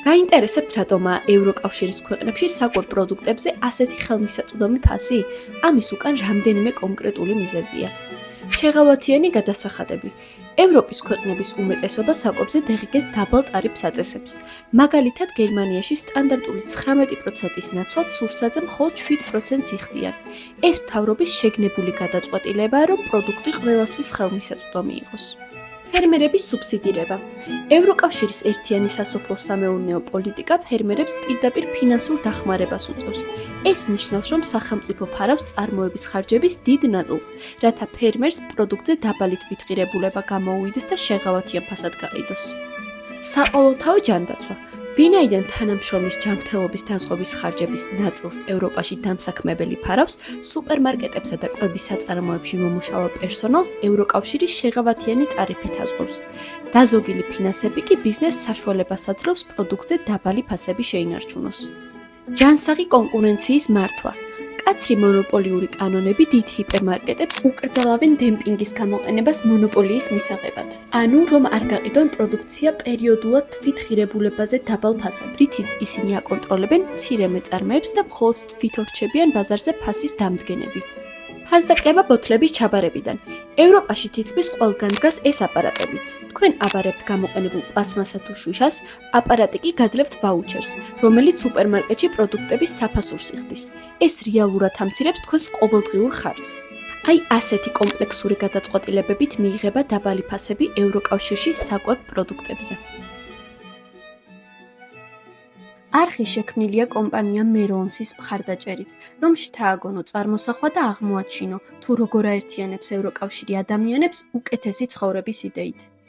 გაინტერესებთ, რატომაა ევროკავშირის ქვეყნებში საკვებ პროდუქტებზე ასეთი ხელმისაწვდომი ფასი? ამის უკან რამდენიმე კონკრეტული მიზეზია. შეღავათიანი გადასახადები. ევროპის ქვეყნების უმეტესობა საკვებზე დღგ-ს დაბალ ტარიფს აწესებს. მაგალითად, გერმანიაში სტანდარტული 19%-ის ნაცვლად სურსათზე მხოლოდ 7%-ს იხდიან. ეს მთავრობის შეგნებული გადაწყვეტილებაა, რომ პროდუქტი ყველასთვის ხელმისაწვდომი იყოს. ფერმერების სუბსიდირება. ევროკავშირის ერთიანი სასოფლო-სამეურნეო პოლიტიკა ფერმერებს პირდაპირ ფინანსურ დახმარებას უწევს. ეს ნიშნავს, რომ სახელმწიფო ფარავს წარმოების ხარჯების დიდ ნაწილს, რათა ფერმერს პროდუქტზე დაბალი თვითღირებულება გამოუვიდეს და შეღავათიან ფასად გაყიდოს. საყოველთაო ჯანდაცვა. ვინაიდან თანამშრომლის ჯანმრთელობის დაზღვევის ხარჯების ნაწილს ევროპაში დამსაქმებელი ფარავს, სუპერმარკეტებსა და კვების საწარმოებში მომუშავე პერსონალს ევროკავშირის შეღავათიანი ტარიფით აზღვევს. დაზოგილი ფინანსები კი ბიზნესს საშუალებას აძლევს პროდუქტზე დაბალი ფასები შეინარჩუნოს. ჯანსაღი კონკურენციის მართვა. კაცრი მონოპოლიური კანონები დიდ ჰიპერმარკეტებს უკრძალავენ დემპინგის გამოყენებას მონოპოლიის მისაღებად. ანუ, რომ არ გაყიდონ პროდუქცია პერიოდულად თვითღირებულებაზე დაბალ ფასად, რითიც ისინი აკონტროლებენ მცირე მეწარმეებს და მხოლოდ თვითონ რჩებიან ბაზარზე ფასის დამდგენები. ფასდაკლება ბოთლების ჩაბარებიდან. ევროპაში თითქმის ყველგან დგას ეს აპარატები. თქვენ აბარებთ გამოყენებულ პლასმასა თუ შუშას, აპარატი კი გაძლევთ ვაუჩერს, რომელიც სუპერმარკეტში პროდუქტების საფასურს იხდის. ეს რეალურად ამცირებს თქვენს ყოველდღიურ ხარჯს. აი ასეთი კომპლექსური გადაწყვეტილებებით მიიღება დაბალი ფასები ევროკავშირში საკვებ პროდუქტებზე. არხი შექმნილია კომპანია მერონსის მხარდაჭერით, რომ შთააგონო წარმოსახვა და აღმოაჩინო, თუ როგორ აერთიანებს ევროკავშირი ადამიანებს უკეთესი ცხოვრების იდეით.